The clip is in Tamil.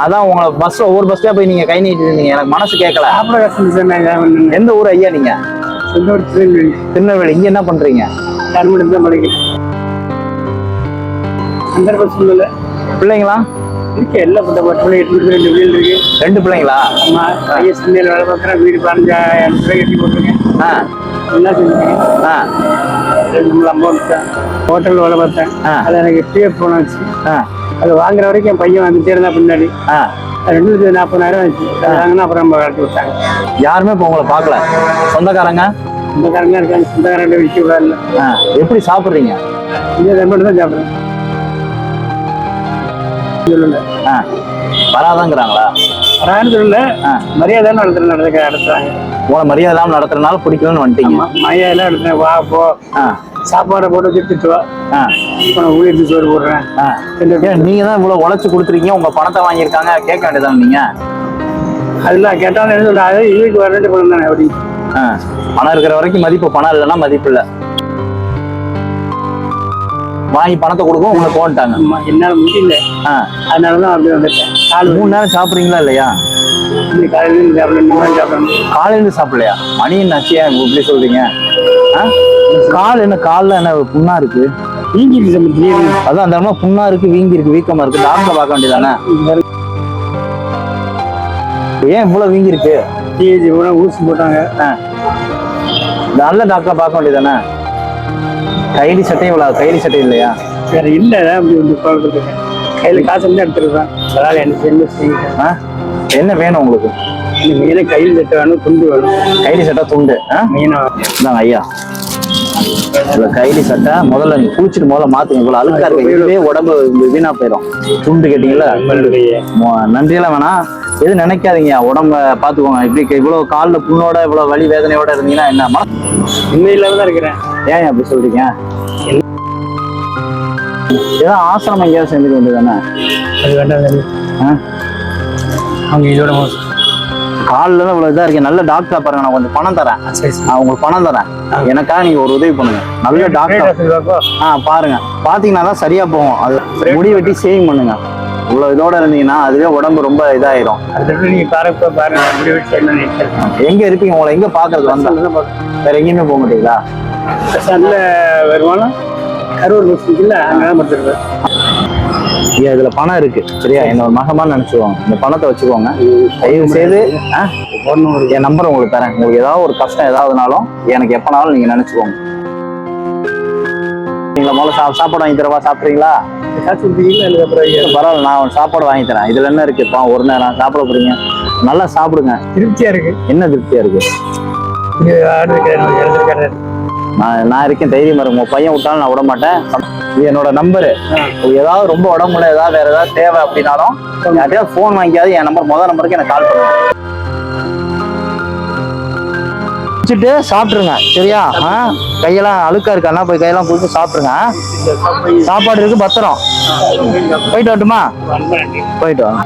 அதான் உங்களை பஸ்ல ஒவ்வொரு பஸ்லயா போய் நீங்க கை நீட்டு இருந்தீங்க, எனக்கு மனசு கேட்கல. எந்த ஊர் ஐயா நீங்க? திருநெல்வேலி. இங்க என்ன பண்றீங்க? பிள்ளைங்களா? இருக்கு எல்லாம் ரெண்டு வீடு இருக்கு. 2 பிள்ளைங்களா? ஆமா. பையன் சென்னையில் வேலை பார்க்குறேன். வீடு 15,000 ரூபாய் கட்டி போட்டிருக்கேன். என்ன செஞ்சேன்? ஹோட்டலில் வேலை பார்த்தேன். அது எனக்கு பிஎஃப் போனாச்சு. அது வாங்குற வரைக்கும் என் பையன் வந்துட்டே இருந்தா பின்னாடி. 2,40,000 வந்துச்சு. வாங்கினா அப்புறம் நம்ம கட்டி விட்டாங்க. யாருமே இப்போ உங்களை பார்க்கல? சொந்தக்காரங்க? சொந்தக்காரங்க இருக்காங்க. சொந்தக்காரங்க விற்க விடாது. எப்படி சாப்பிட்றீங்க? இங்கே மட்டும் தான் சாப்பிட்றேன். வராதாங்கிறாங்களா? வரான்னு சொல்லல, மரியாதை நடத்துறாங்க. உங்களை மரியாதை இல்லாமல் நடத்துறதுனால பிடிக்கலன்னு வந்துட்டீங்க. மரியாதை எடுத்துறேன். வா போ, சாப்பாடை போட்டு வச்சுட்டு வா, ஊழியத்து சோறு போடுறேன். நீங்க தான் இவ்வளவு உழைச்சு கொடுத்துருக்கீங்க, உங்க பணத்தை வாங்கியிருக்காங்க, கேட்க வேண்டியதான் நீங்க. அதெல்லாம் கேட்டாலும் என்ன சொல்றாங்க, இதுக்கு வரட்டு பணம் தானே அப்படி. பணம் இருக்கிற வரைக்கும் மதிப்பு, பணம் இல்லைன்னா மதிப்பு இல்லை. வாங்கி பணத்தை கொடுக்கும் உங்களுக்கு போன்ட்டாங்க. என்னால முடியல, அதனாலதான் அப்படி வந்துட்டேன். 3 நேரம் சாப்பிட்றீங்களா இல்லையா? காலையில சாப்பிடணும். காலையில சாப்பிடலையா? மணி நச்சியா இப்படி சொல்றீங்க? கால் என்ன, காலில் என்ன புண்ணா இருக்கு? வீங்கி இருக்கு. அதான் அந்த இடமா புண்ணா இருக்கு, வீங்கி இருக்கு, வீக்கமா இருக்கு. டாக்டரை பார்க்க வேண்டியதானே? ஏன் இவ்வளவு வீங்கி இருக்கு? ஊசி போட்டாங்க. நல்ல டாக்டரை பார்க்க வேண்டியதானே? கைலி சட்டை இவ்வளவு, கைலி சட்டை இல்லையா? வேற இல்ல, கையில காசு வந்து எடுத்துருக்கேன். அதனால என்ன வேணும் உங்களுக்கு? மெயினா கையில் சட்டை வேணும், துண்டு வேணும். கைலி சட்டை, துண்டு மெயினா இந்தாங்க ஐயா. கைலி சட்டை முதல்ல நீங்க குளிச்சுட்டு முதல்ல மாத்துங்க. இவ்வளவு அழுக்கா இருக்கு, இதுவே உடம்பு வீணா போயிடும். துண்டு கேட்டீங்களா? நன்றியெல்லாம் வேணாம், எதுவும் நினைக்காதீங்க. உடம்ப பாத்துக்கோங்க. இப்படி இவ்வளவு காலில் புண்ணோட இவ்வளவு வலி வேதனையோட இருந்தீங்கன்னா என்ன? உண்மையில தான் இருக்கிறேன். ஏன் அப்படி சொல்றீங்க? ஏதோ ஆசிரமம் எங்கேயாவது சேர்ந்துக்க வேண்டியதானே? அது வேண்டாம். அவங்க இதோட காலில் தான் இவ்வளவு இதா இருக்கு. நல்ல டாக்டரா பாருங்க, நான் கொஞ்சம் பணம் தரேன். நான் உங்களுக்கு பணம் தரேன், எனக்காக நீங்க ஒரு உதவி பண்ணுங்க. நல்ல டாக்டர் பாருங்க, பாத்தீங்கன்னா தான் சரியா போகும். அது முடி வெட்டி சேவிங் பண்ணுங்க. இவ்வளவு இதோட இருந்தீங்கன்னா அதுவே உடம்பு ரொம்ப இதாயிரும். எங்க இருக்கீங்க? உங்களை எங்க பாக்குறது? வந்தா வேற எங்கேயுமே போக மாட்டீங்களா? நல்ல வருமானம் கரூர் இருக்குல்ல, அங்கதான் பார்த்துருக்கேன். இதுல பணம் இருக்கு சரியா? என்னோட மகமா நினைச்சுக்கோங்க. இந்த பணத்தை வச்சுக்கோங்க. தயவு செய்து என் நம்பர் உங்களுக்கு தரேன். உங்களுக்கு ஏதாவது ஒரு கஷ்டம் ஏதாவதுனாலும் எனக்கு எப்பனாலும் நீங்க நினைச்சுக்கோங்க. நீங்களா முதல்ல சாப்பாடு வாங்கி தரவா? சாப்பிட்றீங்களா? பரவாயில்ல, நான் சாப்பாடு வாங்கி தரேன். இதுல என்ன இருக்கு? இப்போ ஒரு நேரம் சாப்பிட போறீங்க, நல்லா சாப்பிடுங்க. திருப்தியா இருக்கு. என்ன திருப்தியா இருக்கு? நான் இருக்கேன், தைரியமா இருக்கு. உங்க பையன் விட்டாலும் நான் விட மாட்டேன். இது என்னோட நம்பரு. ஏதாவது ரொம்ப உடம்புல ஏதாவது வேற ஏதாவது தேவை அப்படின்னாலும் யார்ட்டையாவது போன் வாங்கிக்காது, என் நம்பர் முதல் நம்பருக்கு எனக்கு கால் பண்ணுங்க. வச்சுட்டு சாப்பிட்டுருங்க சரியா? கையெல்லாம் அழுக்கா இருக்கானா போய் கையெல்லாம் குளிச்சு சாப்பிட்டுருங்க. சாப்பாடு இருக்கு, பத்திரம். போயிட்டு வரட்டுமா? போயிட்டு வாங்க.